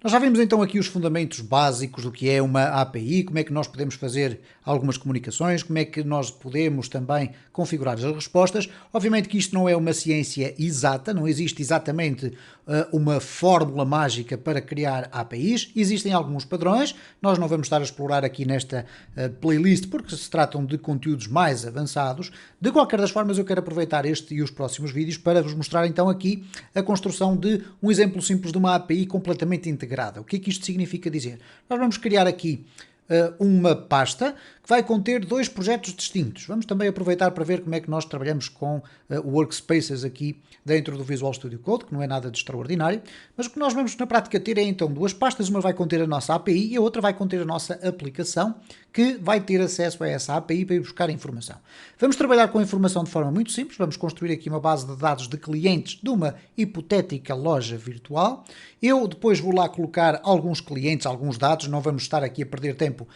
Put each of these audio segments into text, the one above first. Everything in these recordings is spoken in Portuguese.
Nós já vimos então aqui os fundamentos básicos do que é uma API, como é que nós podemos fazer algumas comunicações, como é que nós podemos também configurar as respostas. Obviamente que isto não é uma ciência exata, não existe exatamente uma fórmula mágica para criar APIs, existem alguns padrões, nós não vamos estar a explorar aqui nesta playlist porque se tratam de conteúdos mais avançados. De qualquer das formas, eu quero aproveitar este e os próximos vídeos para vos mostrar então aqui a construção de um exemplo simples de uma API completamente integrada. O que é que isto significa dizer? Nós vamos criar aqui uma pasta que vai conter dois projetos distintos. Vamos também aproveitar para ver como é que nnós trabalhamos com workspaces aqui dentro do Visual Studio Code, que não é nada de extraordinário, mas o que nós vamos na prática ter é então duas pastas, uma vai conter a nossa API e a outra vai conter a nossa aplicação, que vai ter acesso a essa API para ir buscar informação. Vamos trabalhar com a informação de forma muito simples, vamos construir aqui uma base de dados de clientes de uma hipotética loja virtual. Eu depois vou lá colocar alguns clientes, alguns dados, não vamos estar aqui a perder tempo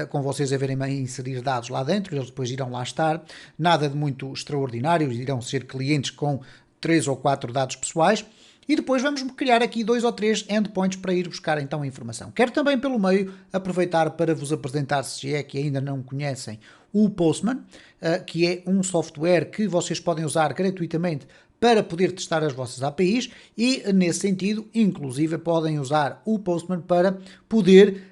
com vocês a verem inserir dados lá dentro, eles depois irão lá estar, nada de muito extraordinário, irão ser clientes com 3 ou 4 dados pessoais. E depois vamos criar aqui 2 ou 3 endpoints para ir buscar então a informação. Quero também pelo meio aproveitar para vos apresentar, se é que ainda não conhecem, o Postman, que é um software que vocês podem usar gratuitamente para poder testar as vossas APIs e, nesse sentido, inclusive podem usar o Postman para poder,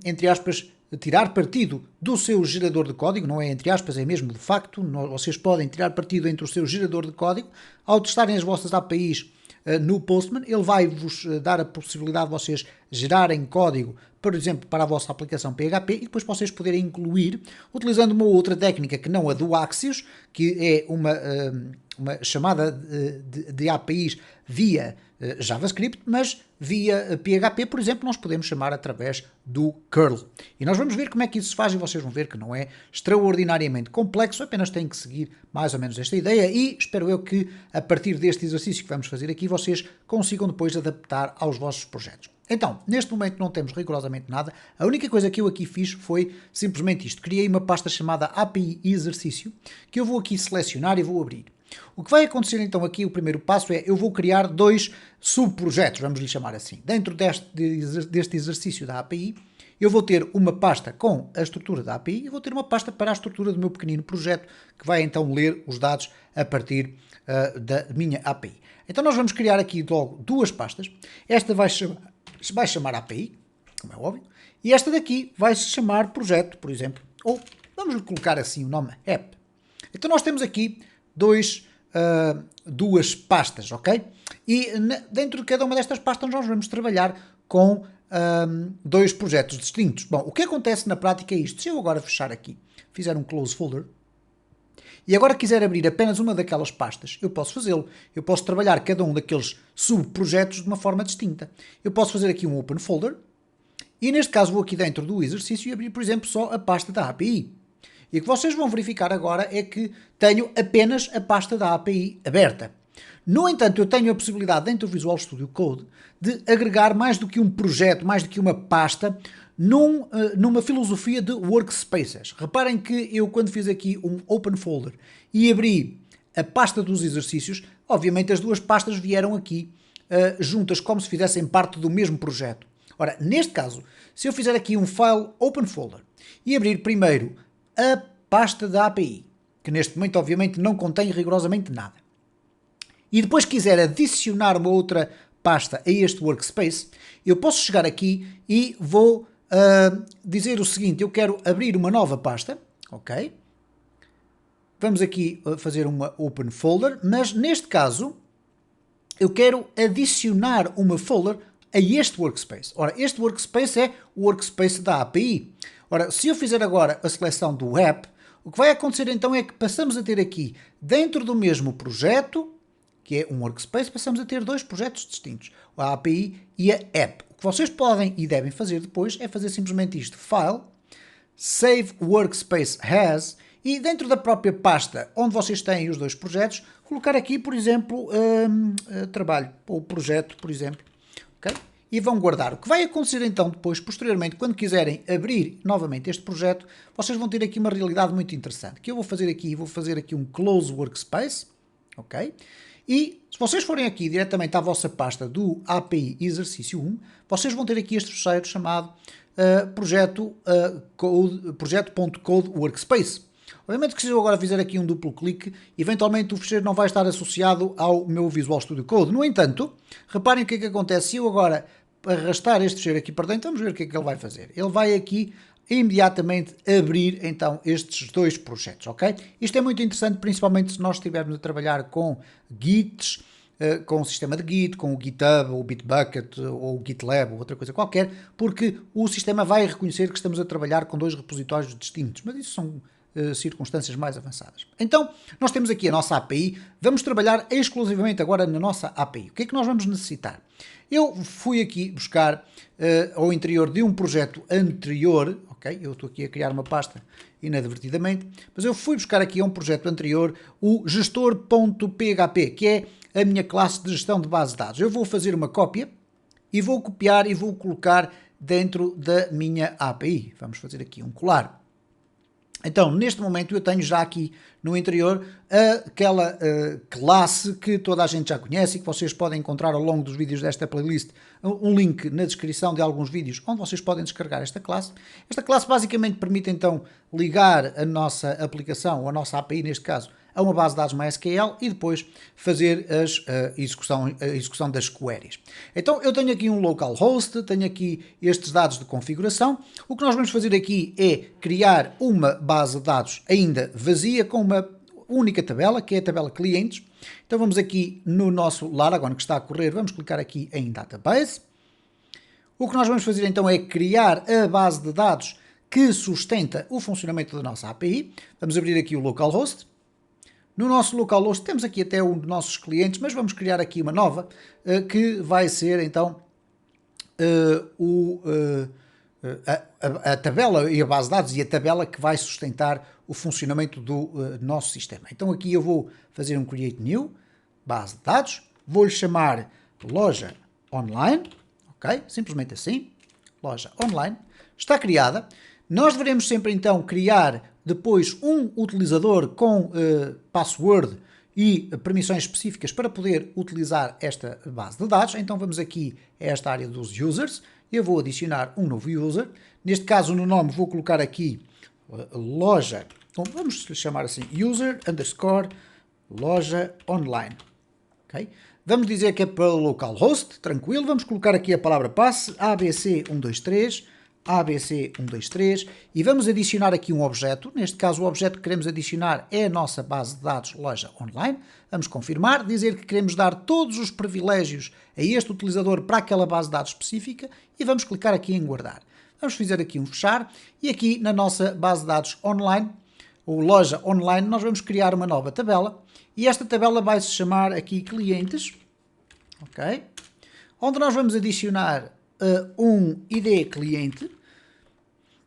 entre aspas, tirar partido do seu gerador de código, não é entre aspas, é mesmo de facto, vocês podem tirar partido entre o seu gerador de código ao testarem as vossas APIs no Postman. Ele vai-vos dar a possibilidade de vocês gerarem código, por exemplo, para a vossa aplicação PHP e depois vocês poderem incluir, utilizando uma outra técnica que não a do Axios, que é uma chamada de APIs via JavaScript, mas via PHP, por exemplo, nós podemos chamar através do curl. E nós vamos ver como é que isso se faz e vocês vão ver que não é extraordinariamente complexo, apenas têm que seguir mais ou menos esta ideia e espero eu que a partir deste exercício que vamos fazer aqui vocês consigam depois adaptar aos vossos projetos. Então, neste momento não temos rigorosamente nada, a única coisa que eu aqui fiz foi simplesmente isto, criei uma pasta chamada API exercício, que eu vou aqui selecionar e vou abrir. O que vai acontecer então aqui, o primeiro passo é, eu vou criar 2 subprojetos, vamos lhe chamar assim. Dentro deste exercício da API, eu vou ter uma pasta com a estrutura da API e vou ter uma pasta para a estrutura do meu pequenino projeto, que vai então ler os dados a partir da minha API. Então nós vamos criar aqui logo 2 pastas. Esta vai chamar API, como é óbvio, e esta daqui vai se chamar projeto, por exemplo, ou vamos lhe colocar assim o nome app. Então nós temos aqui duas pastas, ok? E dentro de cada uma destas pastas nós vamos trabalhar com 2 projetos distintos. Bom, o que acontece na prática é isto. Se eu agora fechar aqui, fizer um close folder, e agora quiser abrir apenas uma daquelas pastas, eu posso fazê-lo. Eu posso trabalhar cada um daqueles subprojetos de uma forma distinta. Eu posso fazer aqui um open folder, e neste caso vou aqui dentro do exercício e abrir, por exemplo, só a pasta da API. E o que vocês vão verificar agora é que tenho apenas a pasta da API aberta. No entanto, eu tenho a possibilidade dentro do Visual Studio Code de agregar mais do que um projeto, mais do que uma pasta, numa filosofia de workspaces. Reparem que eu quando fiz aqui um open folder e abri a pasta dos exercícios, obviamente as 2 pastas vieram aqui juntas, como se fizessem parte do mesmo projeto. Ora, neste caso, se eu fizer aqui um file open folder e abrir primeiro a pasta da API, que neste momento obviamente não contém rigorosamente nada, e depois quiser adicionar uma outra pasta a este workspace, eu posso chegar aqui e vou dizer o seguinte, eu quero abrir uma nova pasta, ok? Vamos aqui fazer uma open folder, mas neste caso eu quero adicionar uma folder a este workspace. Ora, este workspace é o workspace da API. Ora, se eu fizer agora a seleção do app, o que vai acontecer então é que passamos a ter aqui, dentro do mesmo projeto, que é um workspace, passamos a ter 2 projetos distintos, a API e a app. O que vocês podem e devem fazer depois é fazer simplesmente isto, File, Save Workspace As, e dentro da própria pasta onde vocês têm os 2 projetos, colocar aqui, por exemplo, trabalho, ou projeto, por exemplo, ok? E vão guardar. O que vai acontecer então depois, posteriormente, quando quiserem abrir novamente este projeto, vocês vão ter aqui uma realidade muito interessante, que eu vou fazer aqui um Close Workspace, ok? E se vocês forem aqui diretamente à vossa pasta do API Exercício 1, vocês vão ter aqui este fecheiro chamado projeto.code workspace. Obviamente que se eu agora fizer aqui um duplo clique, eventualmente o fecheiro não vai estar associado ao meu Visual Studio Code. No entanto, reparem o que é que acontece se eu agora arrastar este fecheiro aqui para dentro, vamos ver o que é que ele vai fazer. Ele vai aqui imediatamente abrir então estes dois projetos, ok? Isto é muito interessante, principalmente se nós estivermos a trabalhar com Gits, com o sistema de Git, com o GitHub, ou o Bitbucket, ou o GitLab, ou outra coisa qualquer, porque o sistema vai reconhecer que estamos a trabalhar com dois repositórios distintos, mas isso são circunstâncias mais avançadas. Então, nós temos aqui a nossa API, vamos trabalhar exclusivamente agora na nossa API. O que é que nós vamos necessitar? Eu fui aqui buscar ao interior de um projeto anterior, ok? Eu estou aqui a criar uma pasta inadvertidamente, mas eu fui buscar aqui a um projeto anterior, o gestor.php, que é a minha classe de gestão de base de dados. Eu vou fazer uma cópia e vou copiar e vou colocar dentro da minha API. Vamos fazer aqui um colar. Então, neste momento, eu tenho já aqui no interior aquela classe que toda a gente já conhece e que vocês podem encontrar ao longo dos vídeos desta playlist, um link na descrição de alguns vídeos onde vocês podem descarregar esta classe. Esta classe basicamente permite então ligar a nossa aplicação, ou a nossa API neste caso, a uma base de dados MySQL e depois fazer a execução das queries. Então eu tenho aqui um localhost, tenho aqui estes dados de configuração. O que nós vamos fazer aqui é criar uma base de dados ainda vazia com uma única tabela, que é a tabela clientes. Então vamos aqui no nosso Laragon que está a correr, vamos clicar aqui em Database. O que nós vamos fazer então é criar a base de dados que sustenta o funcionamento da nossa API. Vamos abrir aqui o localhost. No nosso localhost temos aqui até um dos nossos clientes, mas vamos criar aqui uma nova, que vai ser então a tabela e a base de dados e a tabela que vai sustentar o funcionamento do nosso sistema. Então aqui eu vou fazer um create new, base de dados, vou-lhe chamar loja online, ok? Simplesmente assim, loja online, está criada. Nós devemos sempre então criar depois um utilizador com password e permissões específicas para poder utilizar esta base de dados. Então vamos aqui a esta área dos users, eu vou adicionar um novo user, neste caso no nome vou colocar aqui loja, vamos chamar assim user underscore loja online, ok? Vamos dizer que é para o localhost, tranquilo, vamos colocar aqui a palavra passe, abc123, ABC123 e vamos adicionar aqui um objeto. Neste caso o objeto que queremos adicionar é a nossa base de dados loja online. Vamos confirmar, dizer que queremos dar todos os privilégios a este utilizador para aquela base de dados específica e vamos clicar aqui em guardar. Vamos fazer aqui um fechar e aqui na nossa base de dados online, ou loja online, nós vamos criar uma nova tabela e esta tabela vai se chamar aqui clientes, ok? Onde nós vamos adicionar um ID cliente,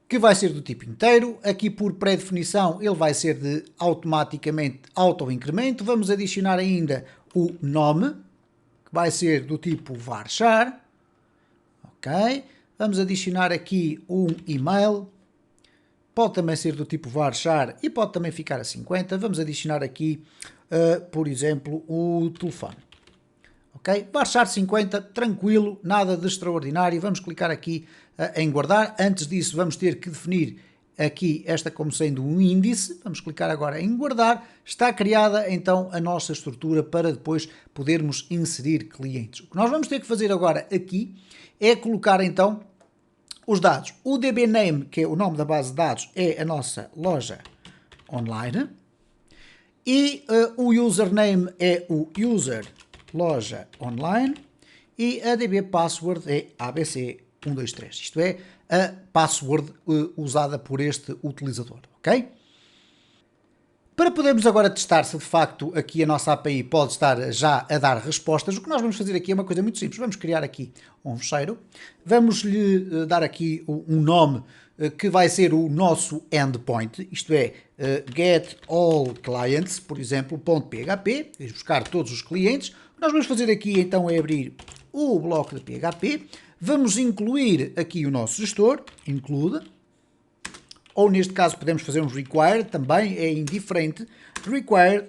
que vai ser do tipo inteiro. Aqui por pré-definição ele vai ser de automaticamente auto-incremento. Vamos adicionar ainda o nome, que vai ser do tipo varchar, ok? Vamos adicionar aqui um e-mail, pode também ser do tipo varchar e pode também ficar a 50. Vamos adicionar aqui, por exemplo, o telefone. Ok? Varchar 50, tranquilo, nada de extraordinário. Vamos clicar aqui em guardar. Antes disso vamos ter que definir aqui esta como sendo um índice. Vamos clicar agora em guardar. Está criada então a nossa estrutura para depois podermos inserir clientes. O que nós vamos ter que fazer agora aqui é colocar então os dados. O dbName, que é o nome da base de dados, é a nossa loja online. E o username é o user loja online e a DB password é ABC123. Isto é a password usada por este utilizador, ok? Para podermos agora testar se de facto aqui a nossa API pode estar já a dar respostas, o que nós vamos fazer aqui é uma coisa muito simples. Vamos criar aqui um fecheiro, vamos lhe dar aqui um nome que vai ser o nosso endpoint, isto é, get all clients, por exemplo, .php, vamos buscar todos os clientes. O que nós vamos fazer aqui então é abrir o bloco de PHP, vamos incluir aqui o nosso gestor, include, ou neste caso podemos fazer um required, também é indiferente, required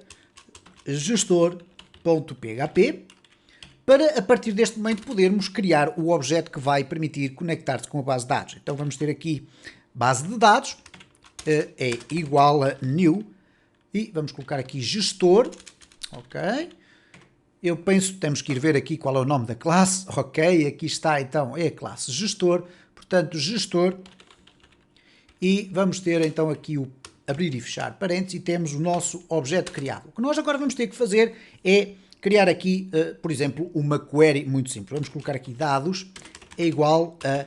gestor .php, para a partir deste momento podermos criar o objeto que vai permitir conectar-se com a base de dados. Então vamos ter aqui base de dados, é igual a new, e vamos colocar aqui gestor, ok? Eu penso que temos que ir ver aqui qual é o nome da classe, ok? Aqui está então, é a classe gestor, portanto gestor, e vamos ter então aqui o abrir e fechar parênteses e temos o nosso objeto criado. O que nós agora vamos ter que fazer é criar aqui, por exemplo, uma query muito simples. Vamos colocar aqui dados é igual a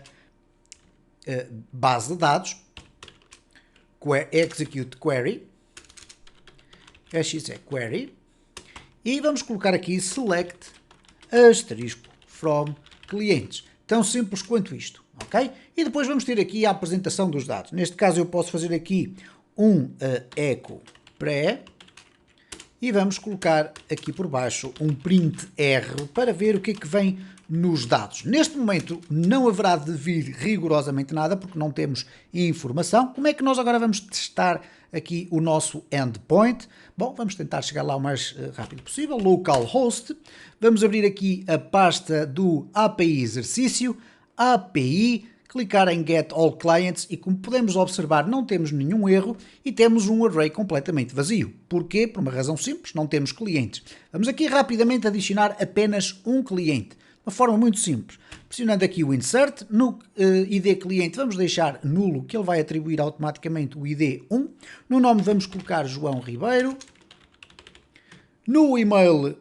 base de dados, execute query, exe query, e vamos colocar aqui select asterisco from clientes. Tão simples quanto isto, ok? E depois vamos ter aqui a apresentação dos dados. Neste caso eu posso fazer aqui um echo pré e vamos colocar aqui por baixo um print R para ver o que é que vem nos dados. Neste momento não haverá de vir rigorosamente nada porque não temos informação. Como é que nós agora vamos testar aqui o nosso endpoint? Bom, vamos tentar chegar lá o mais rápido possível. Localhost. Vamos abrir aqui a pasta do API exercício, API, clicar em Get All Clients e, como podemos observar, não temos nenhum erro e temos um array completamente vazio. Porquê? Por uma razão simples, não temos clientes. Vamos aqui rapidamente adicionar apenas um cliente, de uma forma muito simples. Pressionando aqui o Insert, no ID cliente vamos deixar nulo, que ele vai atribuir automaticamente o ID 1. No nome vamos colocar João Ribeiro. No e-mail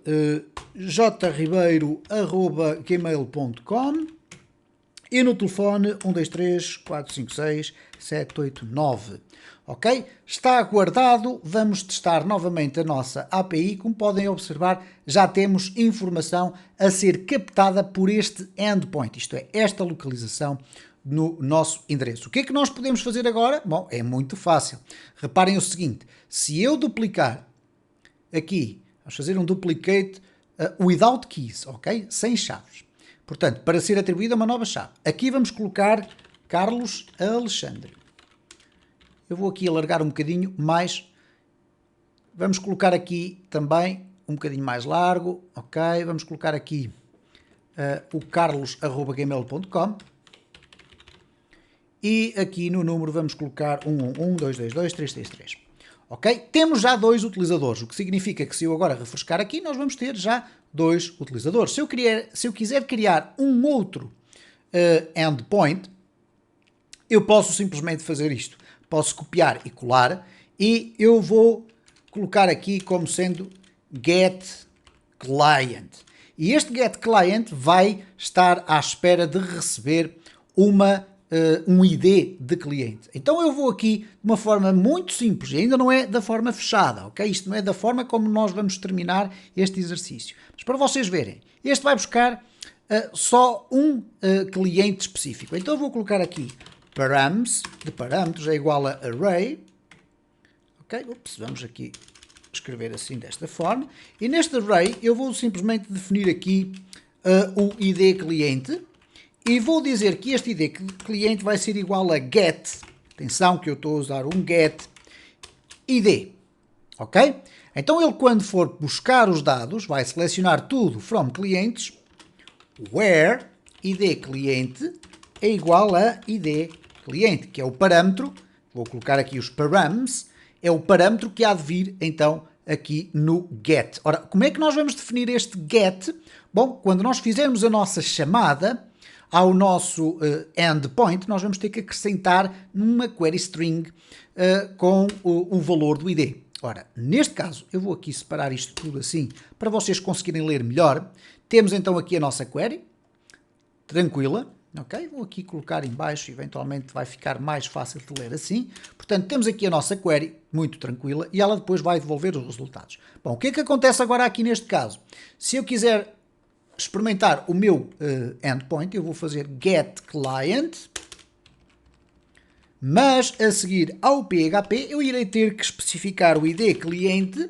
jribeiro@gmail.com. E no telefone 123 456 789. Ok? Está guardado. Vamos testar novamente a nossa API. Como podem observar, já temos informação a ser captada por este endpoint. Isto é, esta localização no nosso endereço. O que é que nós podemos fazer agora? Bom, é muito fácil. Reparem o seguinte. Se eu duplicar aqui, vamos fazer um duplicate without keys, ok? Sem chaves. Portanto, para ser atribuída uma nova chave. Aqui vamos colocar Carlos Alexandre. Eu vou aqui alargar um bocadinho mais. Vamos colocar aqui também um bocadinho mais largo. Ok, vamos colocar aqui o carlos@gmail.com. E aqui no número vamos colocar 111-222-333. Ok? Temos já dois utilizadores, o que significa que se eu agora refrescar aqui, nós vamos ter já dois utilizadores. Se eu quiser criar um outro endpoint, eu posso simplesmente fazer isto. Posso copiar e colar e eu vou colocar aqui como sendo get client. E este get client vai estar à espera de receber um ID de cliente. Então eu vou aqui de uma forma muito simples, ainda não é da forma fechada, ok? Isto não é da forma como nós vamos terminar este exercício. Mas para vocês verem, este vai buscar só um cliente específico. Então eu vou colocar aqui params, de parâmetros é igual a array, ok? Ups, vamos aqui escrever assim desta forma. E neste array eu vou simplesmente definir aqui o ID cliente. E vou dizer que este ID cliente vai ser igual a get, atenção que eu estou a usar um get ID, ok? Então ele quando for buscar os dados vai selecionar tudo from clientes, where ID cliente é igual a ID cliente, que é o parâmetro, vou colocar aqui os params, é o parâmetro que há de vir então aqui no get. Ora, como é que nós vamos definir este get? Bom, quando nós fizermos a nossa chamada ao nosso endpoint, nós vamos ter que acrescentar numa query string com o valor do ID. Ora, neste caso, eu vou aqui separar isto tudo assim, para vocês conseguirem ler melhor. Temos então aqui a nossa query, tranquila, ok? Vou aqui colocar em baixo, eventualmente vai ficar mais fácil de ler assim. Portanto, temos aqui a nossa query, muito tranquila, e ela depois vai devolver os resultados. Bom, o que é que acontece agora aqui neste caso? Se eu quiser experimentar o meu endpoint, eu vou fazer get client, mas a seguir ao PHP eu irei ter que especificar o ID cliente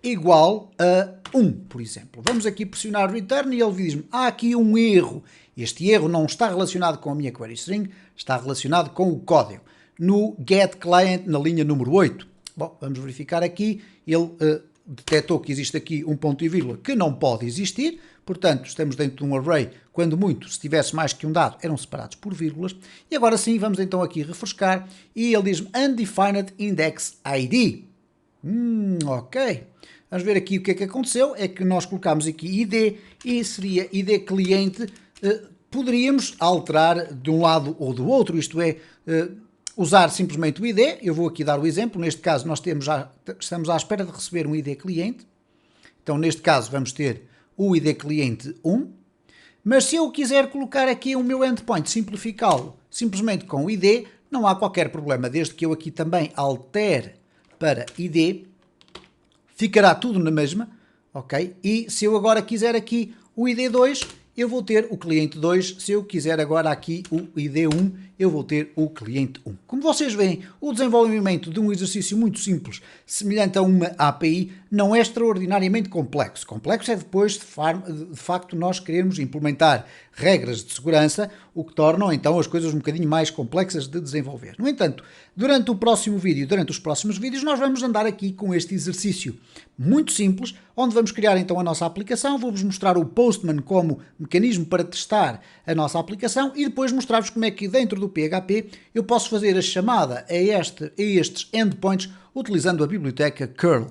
igual a 1, por exemplo. Vamos aqui pressionar return e ele diz-me, há aqui um erro. Este erro não está relacionado com a minha query string, está relacionado com o código. No get client, na linha número 8. Bom, vamos verificar aqui, ele detectou que existe aqui um ponto e vírgula que não pode existir, portanto, estamos dentro de um array, quando muito, se tivesse mais que um dado, eram separados por vírgulas. E agora sim, vamos então aqui refrescar, e ele diz-me Undefined Index ID. Ok. Vamos ver aqui o que é que aconteceu, é que nós colocamos aqui ID, e seria ID cliente, poderíamos alterar de um lado ou do outro, isto é, usar simplesmente o ID. Eu vou aqui dar o exemplo, neste caso nós estamos à espera de receber um ID cliente, então neste caso vamos ter o ID cliente 1, mas se eu quiser colocar aqui o meu endpoint, simplificá-lo simplesmente com o ID, não há qualquer problema, desde que eu aqui também altere para ID, ficará tudo na mesma, ok? E se eu agora quiser aqui o ID2, eu vou ter o cliente 2, se eu quiser agora aqui o ID1, eu vou ter o cliente 1. Como vocês veem, o desenvolvimento de um exercício muito simples, semelhante a uma API, não é extraordinariamente complexo. Complexo é depois, de facto, nós queremos implementar regras de segurança, o que tornam então as coisas um bocadinho mais complexas de desenvolver. No entanto, durante o próximo vídeo, durante os próximos vídeos, nós vamos andar aqui com este exercício muito simples, onde vamos criar então a nossa aplicação, vou-vos mostrar o Postman como mecanismo para testar a nossa aplicação e depois mostrar-vos como é que dentro do PHP eu posso fazer a chamada a estes endpoints utilizando a biblioteca curl.